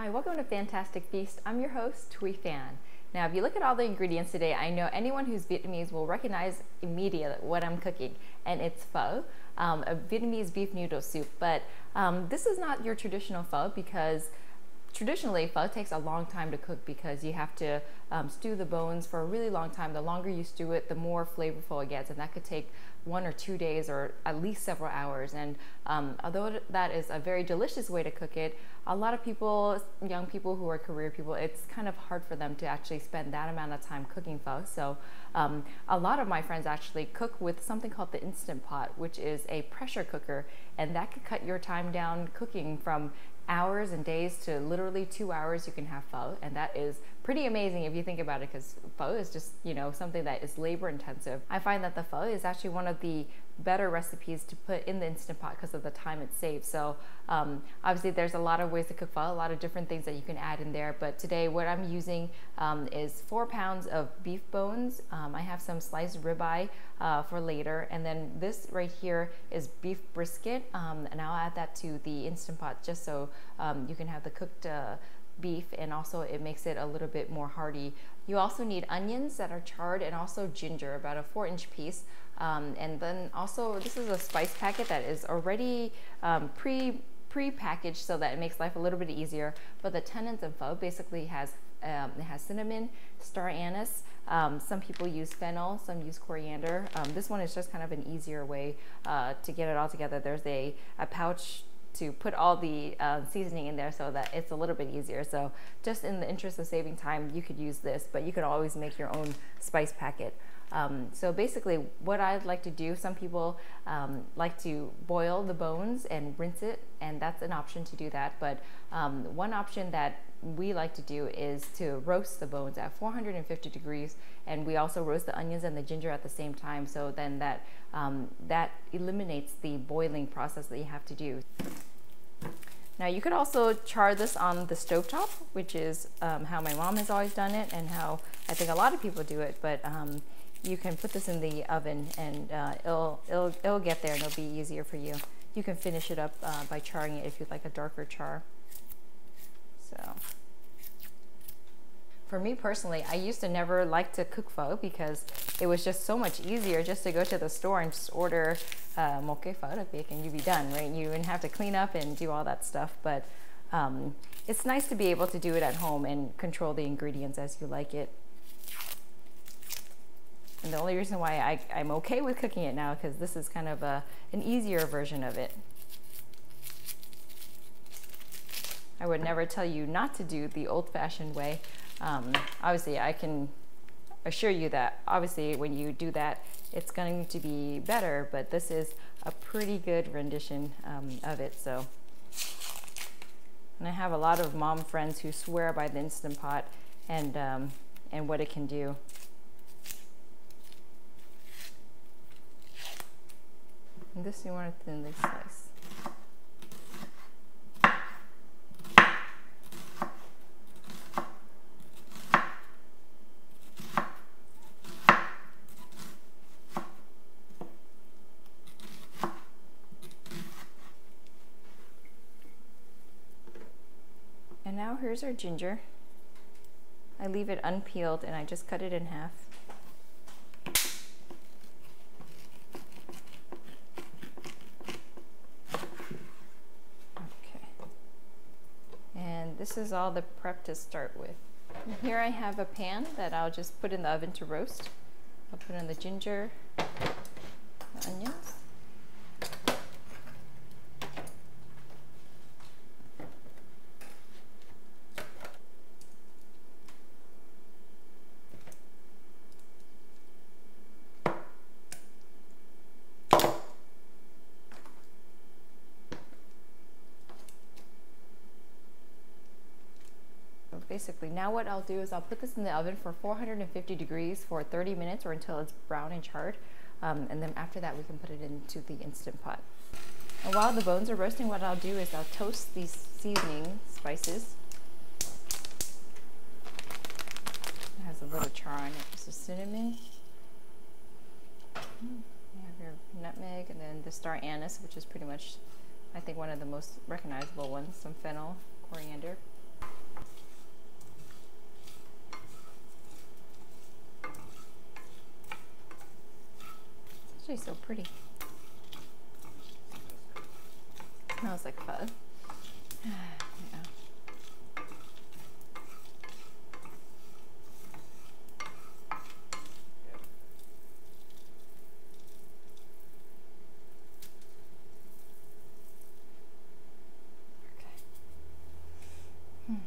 Hi, welcome to Phantastic Feast. I'm your host, Phan. Now, if you look at all the ingredients today, I know anyone who's Vietnamese will recognize immediately what I'm cooking, and it's pho, a Vietnamese beef noodle soup. But this is not your traditional pho because traditionally pho takes a long time to cook because you have to stew the bones for a really long time. The longer you stew it, the more flavorful it gets, and that could take 1 or 2 days or at least several hours. And although that is a very delicious way to cook it, a lot of people, young people who are career people, it's kind of hard for them to actually spend that amount of time cooking pho. So a lot of my friends actually cook with something called the Instant Pot, which is a pressure cooker, and that could cut your time down cooking from hours and days to literally 2 hours. You can have pho, and that is pretty amazing if you think about it, because pho is just, you know, something that is labor intensive. I find that the pho is actually one of the better recipes to put in the Instant Pot because of the time it saves. So obviously there's a lot of ways to cook pho, a lot of different things that you can add in there, but today what I'm using is 4 pounds of beef bones. I have some sliced ribeye for later, and then this right here is beef brisket, and I'll add that to the Instant Pot just so you can have the cooked beef, and also it makes it a little bit more hearty. You also need onions that are charred, and also ginger, about a 4-inch piece. And then also this is a spice packet that is already pre-packaged so that it makes life a little bit easier. But the tenets of pho basically has it has cinnamon, star anise. Some people use fennel, some use coriander. This one is just kind of an easier way to get it all together. There's a pouch to put all the seasoning in there so that it's a little bit easier. So just in the interest of saving time, you could use this, but you could always make your own spice packet. So basically what I'd like to do, some people like to boil the bones and rinse it, and that's an option to do that. But one option that we like to do is to roast the bones at 450 degrees, and we also roast the onions and the ginger at the same time, so then that that eliminates the boiling process that you have to do. Now you could also char this on the stovetop, which is how my mom has always done it, and how I think a lot of people do it. But you can put this in the oven, and it'll get there, and it'll be easier for you. You can finish it up by charring it if you'd like a darker char. So for me personally, I used to never like to cook pho because it was just so much easier just to go to the store and just order một cái phở đặc biệt and you'd be done, right? You wouldn't have to clean up and do all that stuff. But it's nice to be able to do it at home and control the ingredients as you like it. And the only reason why I'm okay with cooking it now, because this is kind of an easier version of it. I would never tell you not to do the old-fashioned way. Obviously, I can assure you that obviously when you do that, it's going to be better, but this is a pretty good rendition of it. So, and I have a lot of mom friends who swear by the Instant Pot and what it can do. And this you want to thinly slice. And now here's our ginger. I leave it unpeeled and I just cut it in half. Okay. And this is all the prep to start with. And here I have a pan that I'll just put in the oven to roast. I'll put in the ginger, the onions. Basically, now what I'll do is I'll put this in the oven for 450 degrees for 30 minutes or until it's brown and charred. And then after that, we can put it into the Instant Pot. And while the bones are roasting, what I'll do is I'll toast these seasoning spices. It has a little char on it. This is cinnamon. You have your nutmeg, and then the star anise, which is pretty much, I think, one of the most recognizable ones. Some fennel, coriander. actually so pretty. Smells like pho. Yeah.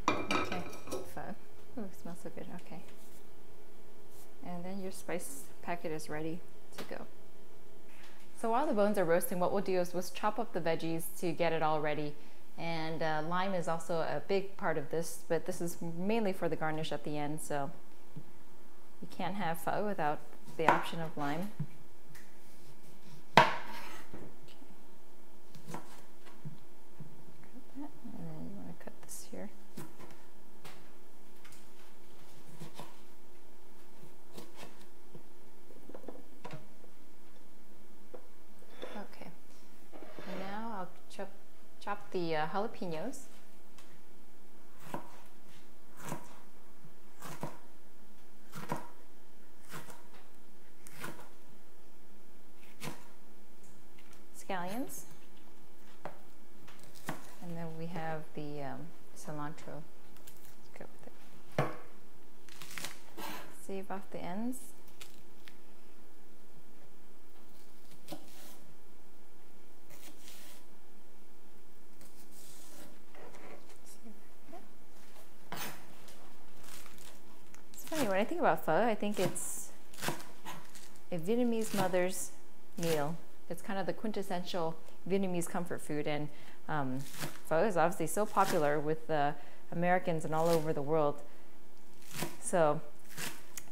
Okay, pho. Ooh, it smells so good. Okay. And then your spice packet is ready to go. So while the bones are roasting, what we'll do is we'll chop up the veggies to get it all ready. And lime is also a big part of this, but this is mainly for the garnish at the end, so you can't have pho without the option of lime. Okay. Cut that, and then you want to cut this here. Okay, and now I'll chop the jalapenos. Scallions. And then we have the cilantro. Let's go with it. Save off the ends. When I think about pho, I think it's a Vietnamese mother's meal. It's kind of the quintessential Vietnamese comfort food, and pho is obviously so popular with Americans and all over the world. So,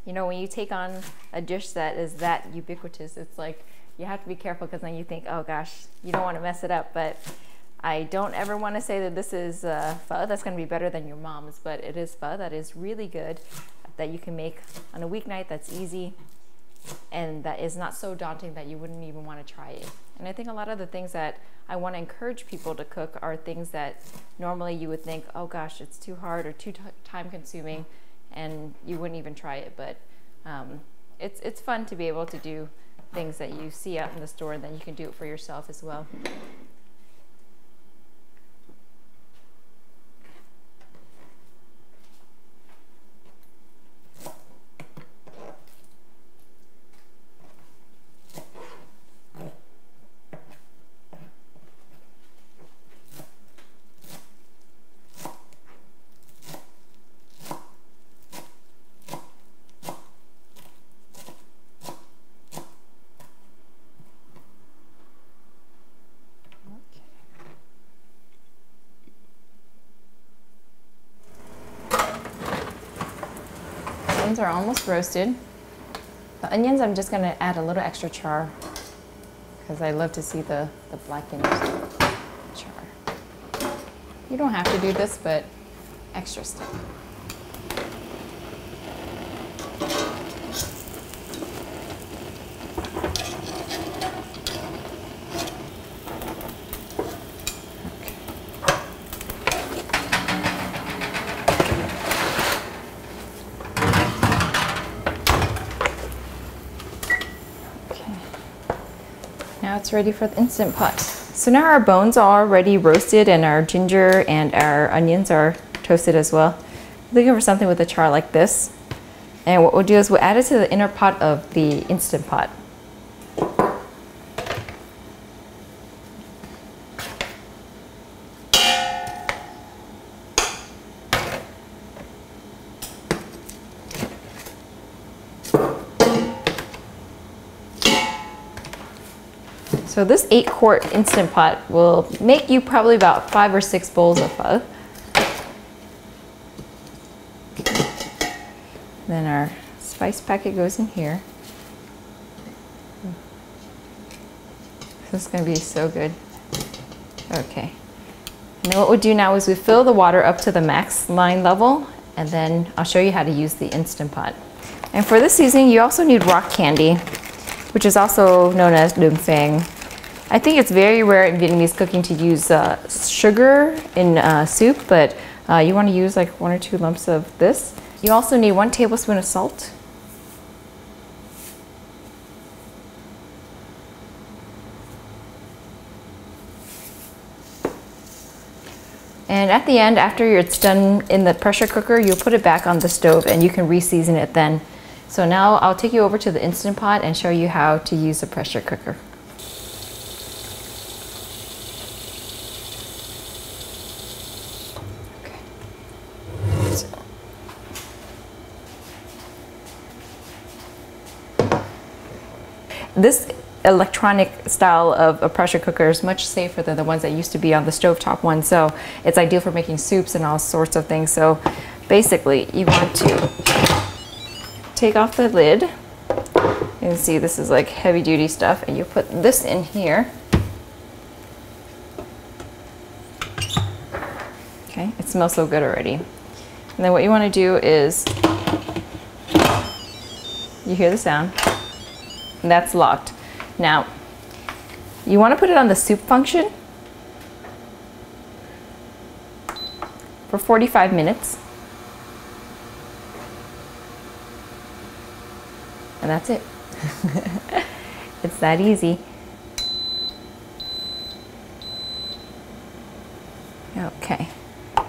you know, when you take on a dish that is that ubiquitous, it's like you have to be careful, because then you think, oh gosh, you don't want to mess it up. But I don't ever want to say that this is pho that's going to be better than your mom's, but it is pho that is really good, that you can make on a weeknight, that's easy, and that is not so daunting that you wouldn't even want to try it. And I think a lot of the things that I want to encourage people to cook are things that normally you would think, oh gosh, it's too hard or too time consuming, and you wouldn't even try it. But it's fun to be able to do things that you see out in the store, and then you can do it for yourself as well. Are almost roasted. The onions, I'm just going to add a little extra char, because I love to see the blackened char. You don't have to do this, but extra stuff. Now it's ready for the Instant Pot. So now our bones are already roasted, and our ginger and our onions are toasted as well. Looking for something with a char like this. And what we'll do is we'll add it to the inner pot of the Instant Pot. So this 8-quart Instant Pot will make you probably about 5 or 6 bowls of pho. Then our spice packet goes in here. This is going to be so good. Okay. And then what we'll do now is we fill the water up to the max line level, and then I'll show you how to use the Instant Pot. And for this seasoning, you also need rock candy, which is also known as Dum Phang. I think it's very rare in Vietnamese cooking to use sugar in soup, but you want to use like 1 or 2 lumps of this. You also need 1 tablespoon of salt. And at the end, after it's done in the pressure cooker, you'll put it back on the stove and you can re-season it then. So now I'll take you over to the Instant Pot and show you how to use the pressure cooker. This electronic style of a pressure cooker is much safer than the ones that used to be on the stovetop one, so it's ideal for making soups and all sorts of things. So basically you want to take off the lid. You can see this is like heavy duty stuff, and you put this in here. Okay, it smells so good already. And then what you want to do is, you hear the sound, and that's locked. Now, you want to put it on the soup function for 45 minutes. And that's it. It's that easy. Okay.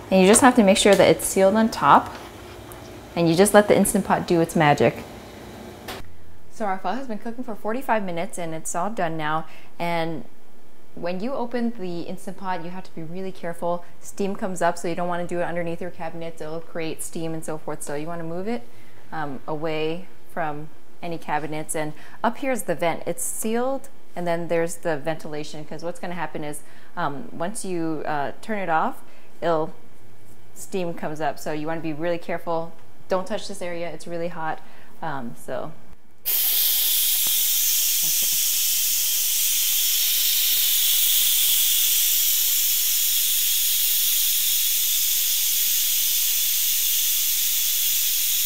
And you just have to make sure that it's sealed on top, and you just let the Instant Pot do its magic. So our pho has been cooking for 45 minutes and it's all done now. And when you open the Instant Pot, you have to be really careful. Steam comes up, so you don't want to do it underneath your cabinets. It'll create steam and so forth. So you want to move it away from any cabinets. And up here is the vent. It's sealed, and then there's the ventilation, because what's going to happen is once you turn it off, steam comes up. So you want to be really careful. Don't touch this area. It's really hot. So.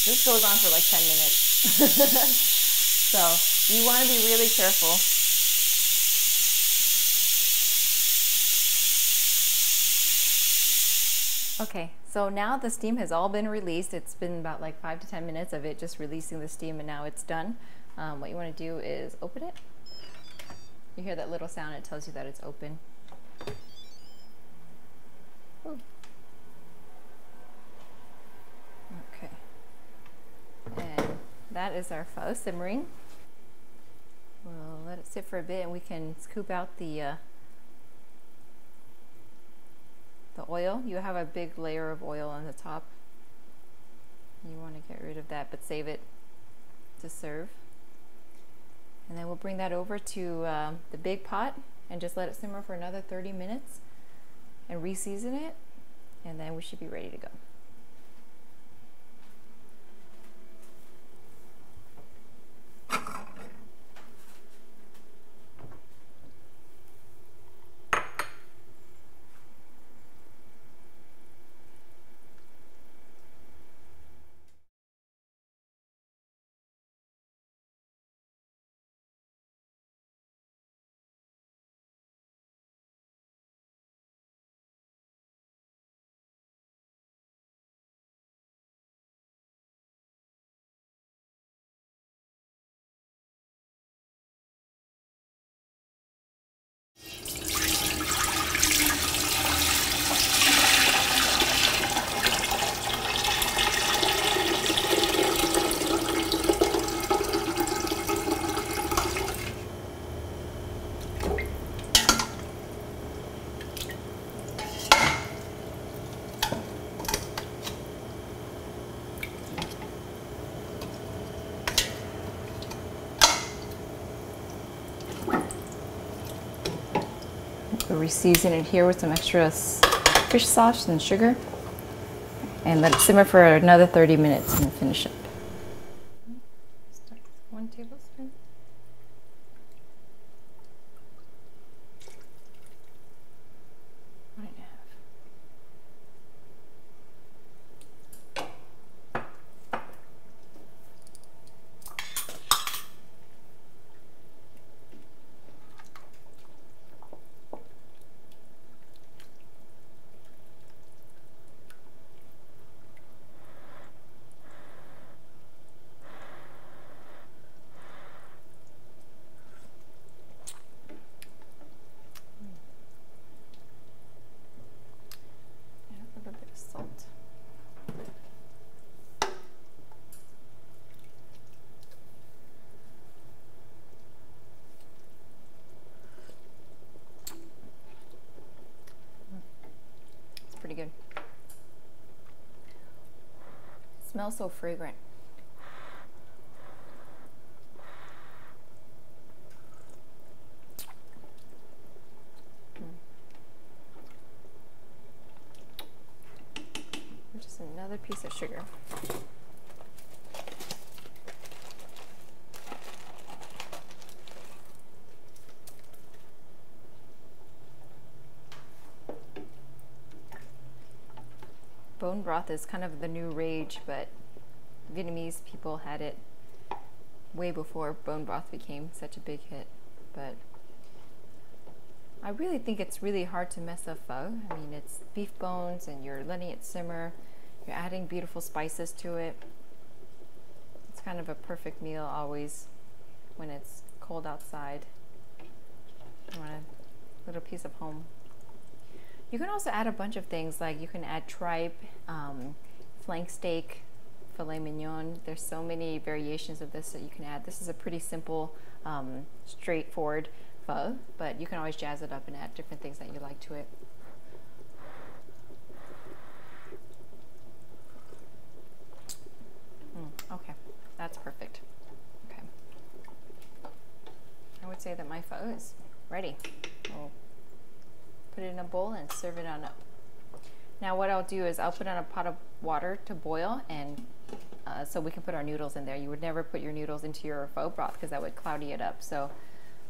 This goes on for like 10 minutes. So you want to be really careful. Okay, so now the steam has all been released. It's been about like 5 to 10 minutes of it just releasing the steam, and now it's done. What you want to do is open it. You hear that little sound, it tells you that it's open. Ooh. Okay. And that is our pho simmering. We'll let it sit for a bit and we can scoop out the oil. You have a big layer of oil on the top. You want to get rid of that, but save it to serve. And then we'll bring that over to the big pot and just let it simmer for another 30 minutes and re-season it, and then we should be ready to go. We'll re-season it here with some extra fish sauce and sugar, and let it simmer for another 30 minutes and finish up. Start with 1 tablespoon. smells so fragrant. Just another piece of sugar. Bone broth is kind of the new rage, but Vietnamese people had it way before bone broth became such a big hit. But I really think it's really hard to mess up pho. I mean, it's beef bones and you're letting it simmer. You're adding beautiful spices to it. It's kind of a perfect meal always when it's cold outside. You want a little piece of home. You can also add a bunch of things, like you can add tripe, flank steak, filet mignon. There's so many variations of this that you can add. This is a pretty simple, straightforward pho, but you can always jazz it up and add different things that you like to it. Okay, that's perfect. Okay. I would say that my pho is ready. We'll put it in a bowl and serve it on up. Now what I'll do is I'll put on a pot of water to boil, and so we can put our noodles in there. You would never put your noodles into your pho broth because that would cloudy it up. So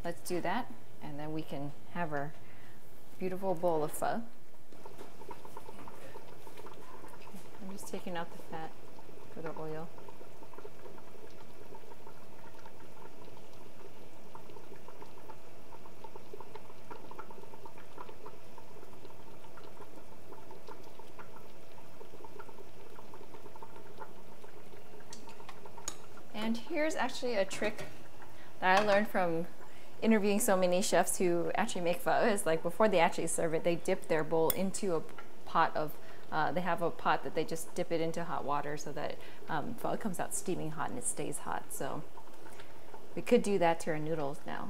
let's do that, and then we can have our beautiful bowl of pho. Okay, I'm just taking out the fat for the oil. And here's actually a trick that I learned from interviewing so many chefs who actually make pho. Is like before they actually serve it, they dip their bowl into a pot of, they have a pot that they just dip it into hot water so that pho comes out steaming hot and it stays hot. So we could do that to our noodles now.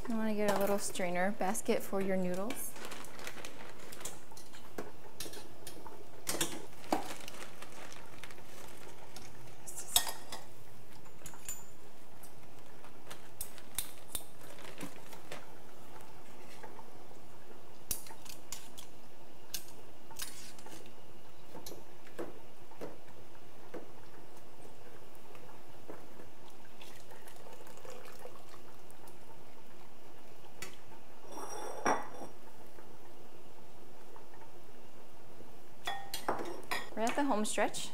You want to get a little strainer basket for your noodles. We're at the home stretch.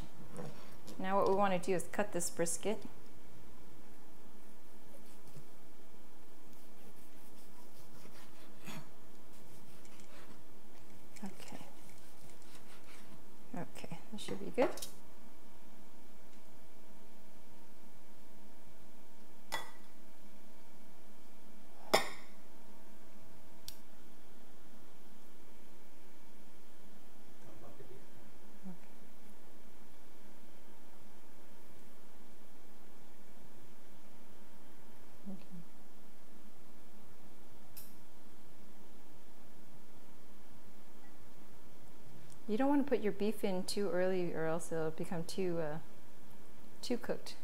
Now what we want to do is cut this brisket. Okay. Okay, that should be good. You don't want to put your beef in too early or else it'll become too cooked.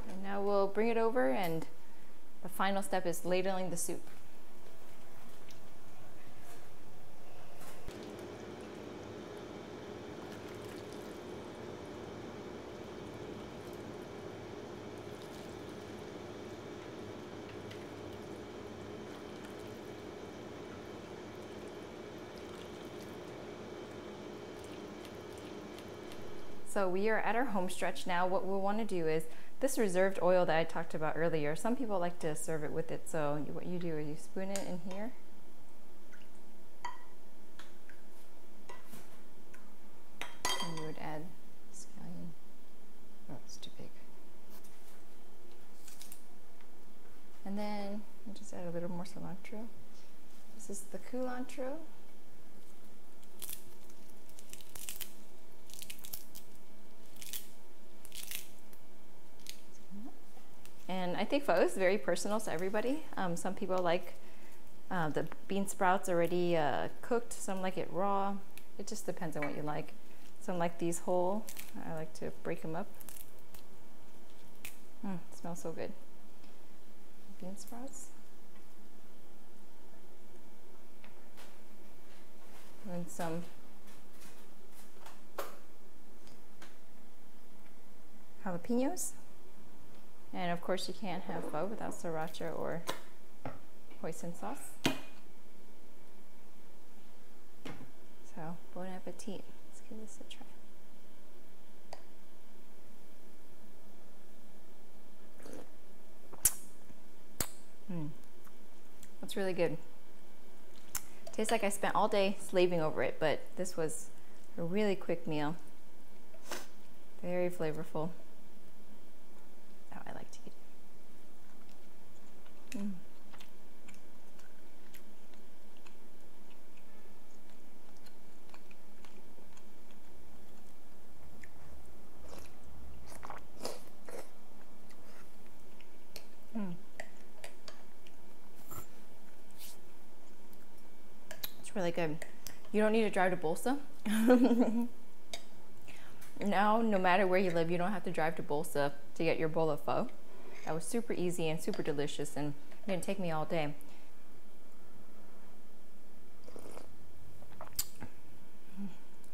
And now we'll bring it over, and the final step is ladling the soup. So we are at our home stretch now. What we'll want to do is this reserved oil that I talked about earlier. Some people like to serve it with it. So what you do is you spoon it in here. And you would add scallion. Oh, it's too big. And then you just add a little more cilantro. This is the culantro. And I think pho is very personal to everybody. Some people like the bean sprouts already cooked. Some like it raw. It just depends on what you like. Some like these whole. I like to break them up. It smells so good. Bean sprouts. And some jalapenos. And of course you can't have pho without sriracha or hoisin sauce. So, bon appetit. Let's give this a try. That's really good. Tastes like I spent all day slaving over it, but this was a really quick meal. Very flavorful. How I like to eat it. It's really good. You don't need to drive to Bolsa. Now, no matter where you live, you don't have to drive to Bolsa to get your bowl of pho. That was super easy and super delicious, and it didn't take me all day.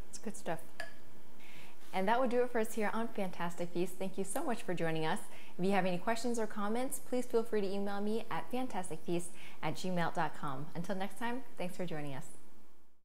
It's good stuff. And that would do it for us here on Phantastic Feast. Thank you so much for joining us. If you have any questions or comments, please feel free to email me at phantasticfeast@gmail.com. Until next time, thanks for joining us.